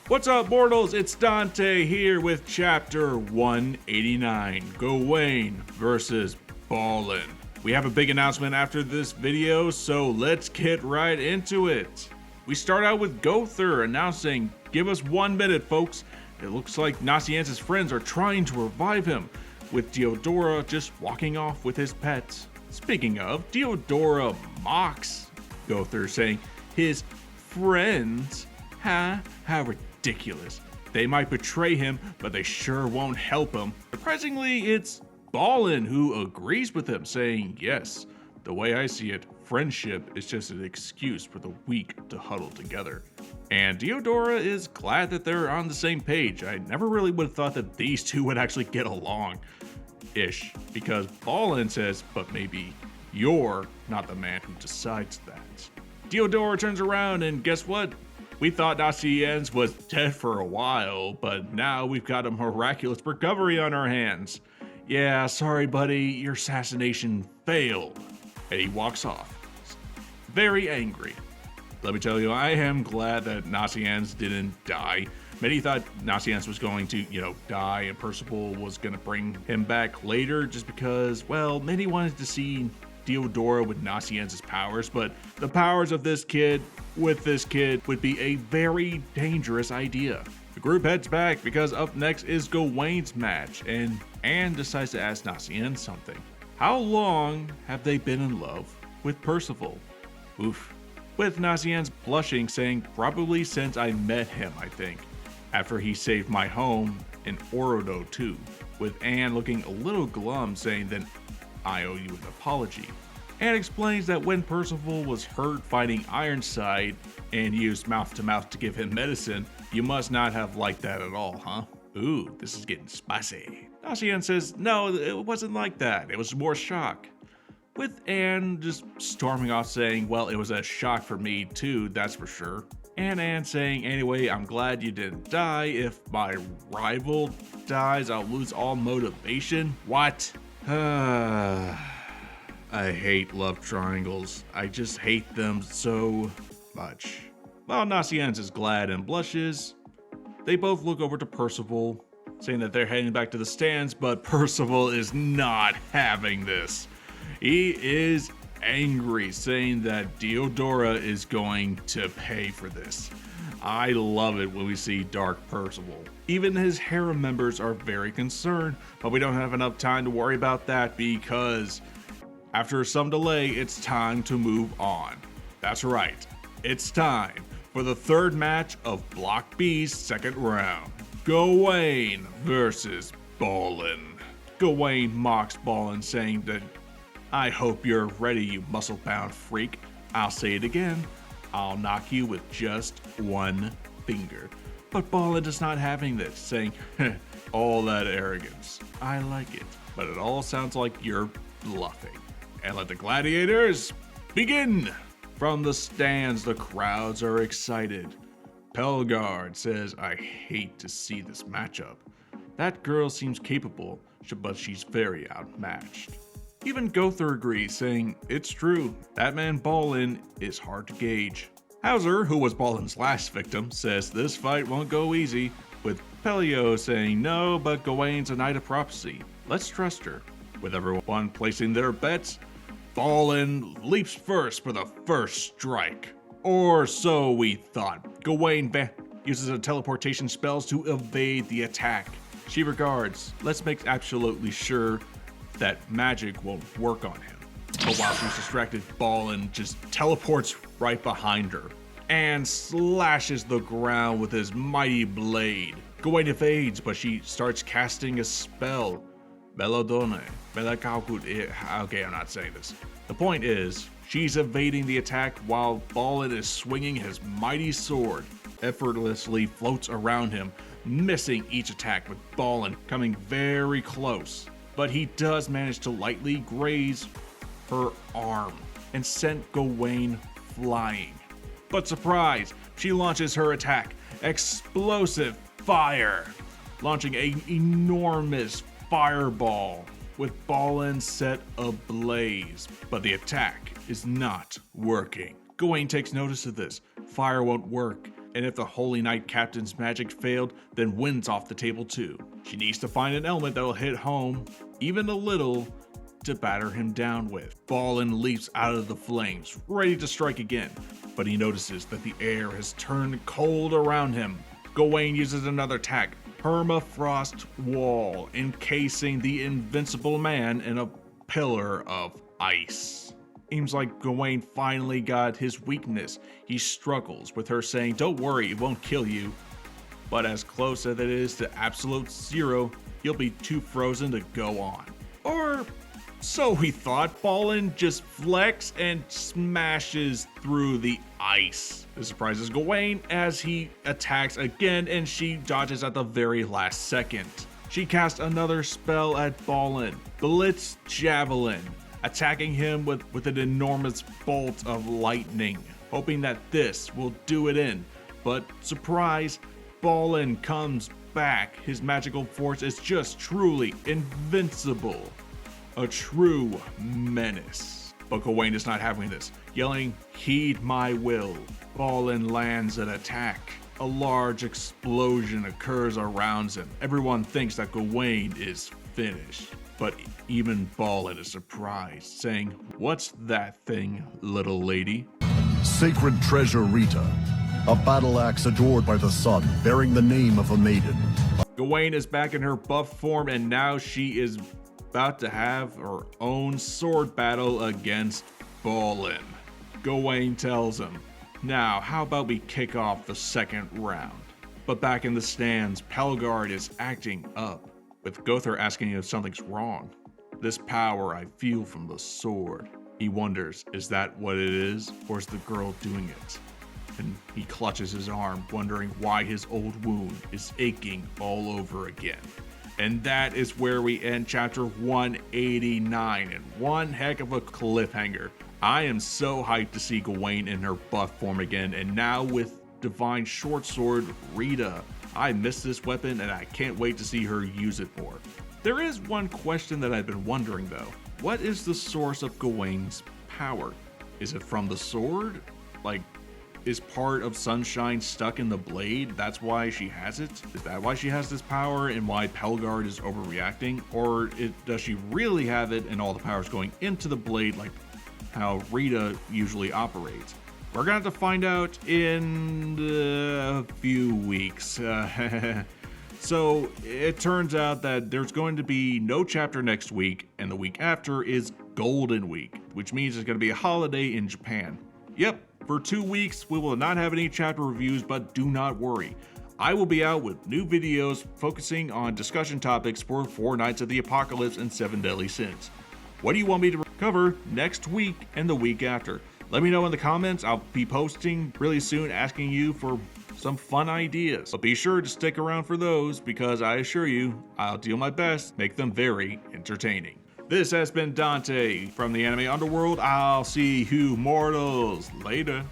What's up, mortals? It's Dante here with chapter 189, Gawain versus Ballin. We have a big announcement after this video, so let's get right into it. We start out with 𝐿 announcing, "Give us 1 minute, folks. It looks like Nasiens' friends are trying to revive him, with Diodora just walking off with his pets." Speaking of, Diodora mocks 𝐿 saying, "His friends? Huh? How ridiculous. They might betray him, but they sure won't help him." Surprisingly, it's Ballin who agrees with him, saying, "Yes, the way I see it, friendship is just an excuse for the weak to huddle together." And Diodora is glad that they're on the same page. I never really would have thought that these two would actually get along-ish, because Ballin says, "But maybe you're not the man who decides that." Diodora turns around and guess what? We thought Nasiens was dead for a while, but now we've got a miraculous recovery on our hands. "Yeah, sorry buddy, your assassination failed." And he walks off, very angry. Let me tell you, I am glad that Nasiens didn't die. Many thought Nasiens was going to, die and Percival was going to bring him back later just because, well, many wanted to see Diodora with Nasiens' powers, but the powers of this kid with this kid would be a very dangerous idea. The group heads back because up next is Gawain's match, and Anne decides to ask Nasiens something. How long have they been in love with Percival? Oof. With Nasiens blushing, saying, "Probably since I met him, I think. After he saved my home in Orodo too." With Anne looking a little glum, saying, "Then I owe you an apology." Anne explains that when Percival was hurt fighting 𝐿𝐮𝐬𝐫𝐿 and used mouth-to-mouth to give him medicine, you must not have liked that at all, huh? Ooh, this is getting spicy. Nasiens says, "No, it wasn't like that. It was more shock." With Anne just storming off saying, "Well, it was a shock for me too, that's for sure." And Anne saying, "Anyway, I'm glad you didn't die. If my rival dies, I'll lose all motivation." What? I hate love triangles. I just hate them so much. While Nasiens is glad and blushes, they both look over to Percival, saying that they're heading back to the stands, but Percival is not having this. He is angry, saying that Diodora is going to pay for this. I love it when we see Dark Percival. Even his harem members are very concerned, but we don't have enough time to worry about that because after some delay, it's time to move on. That's right, it's time for the third match of Block B's second round. Gawain versus Ballin. Gawain mocks Ballin, saying that, "I hope you're ready, you muscle-bound freak. I'll say it again. I'll knock you with just one finger." But Ballin is not having this, saying, "All that arrogance. I like it, but it all sounds like you're bluffing. And let the gladiators begin." From the stands, the crowds are excited. Pelgard says, "I hate to see this matchup. That girl seems capable, but she's very outmatched." Even 𝐿 agrees, saying, "It's true, that man Ballin is hard to gauge." 𝐿𝐻𝐵, who was Ballin's last victim, says this fight won't go easy, with Pelio saying, "No, but Gawain's a knight of prophecy. Let's trust her." With everyone placing their bets, Ballin leaps first for the first strike. Or so we thought. Gawain uses her teleportation spells to evade the attack. She regards, let's make absolutely sure that magic won't work on him. But while she's distracted, Ballin just teleports right behind her and slashes the ground with his mighty blade. Gawain evades, but she starts casting a spell. Okay, I'm not saying this. The point is, she's evading the attack while Ballin is swinging his mighty sword. Effortlessly floats around him, missing each attack, with Ballin coming very close. But he does manage to lightly graze her arm and sent Gawain flying. But surprise, she launches her attack, explosive fire, launching an enormous fireball with Ballin set ablaze. But the attack is not working. Gawain takes notice of this. Fire won't work. and if the Holy Knight Captain's magic failed, then wins off the table too. She needs to find an element that will hit home, even a little, to batter him down with. Ballin leaps out of the flames, ready to strike again, but he notices that the air has turned cold around him. Gawain uses another attack, Permafrost Wall, encasing the invincible man in a pillar of ice. Seems like Gawain finally got his weakness. He struggles with her saying, "Don't worry, it won't kill you." But as close as it is to absolute zero, he'll be too frozen to go on. Or so he thought. Ballin just flex and smashes through the ice. This surprises Gawain as he attacks again, and she dodges at the very last second. She casts another spell at Ballin, Blitz Javelin, attacking him with an enormous bolt of lightning, hoping that this will do it in. But surprise, Ballin comes back. His magical force is just truly invincible. A true menace. But Gawain is not having this, yelling, "Heed my will." Ballin lands an attack. A large explosion occurs around him. Everyone thinks that Gawain is finished. But even Ballin is surprised, saying, "What's that thing, little lady?" Sacred treasure Rita, a battle axe adored by the sun, bearing the name of a maiden. Gawain is back in her buff form, and now she is about to have her own sword battle against Ballin. Gawain tells him, "Now, how about we kick off the second round?" But back in the stands, Pelgard is acting up, with Gowther asking if something's wrong. "This power I feel from the sword." He wonders, is that what it is, or is the girl doing it? And he clutches his arm, wondering why his old wound is aching all over again. And that is where we end chapter 189, and one heck of a cliffhanger. I am so hyped to see Gawain in her buff form again, and now with Divine Short Sword Rita. I miss this weapon, and I can't wait to see her use it more. There is one question that I've been wondering though. What is the source of Gawain's power? Is it from the sword? Like, is part of Sunshine stuck in the blade? That's why she has it? Is that why she has this power and why Pelgard is overreacting? Or does she really have it and all the power is going into the blade like how Rita usually operates? We're gonna have to find out in a few weeks. So it turns out that there's going to be no chapter next week, and the week after is Golden Week, which means it's gonna be a holiday in Japan. Yep, for 2 weeks we will not have any chapter reviews, but do not worry. I will be out with new videos focusing on discussion topics for 4 Nights of the Apocalypse and 7 Deadly Sins. What do you want me to cover next week and the week after? Let me know in the comments. I'll be posting really soon asking you for some fun ideas. But be sure to stick around for those, because I assure you, I'll do my best to make them very entertaining. This has been Dante from the Anime Underworld. I'll see you mortals later.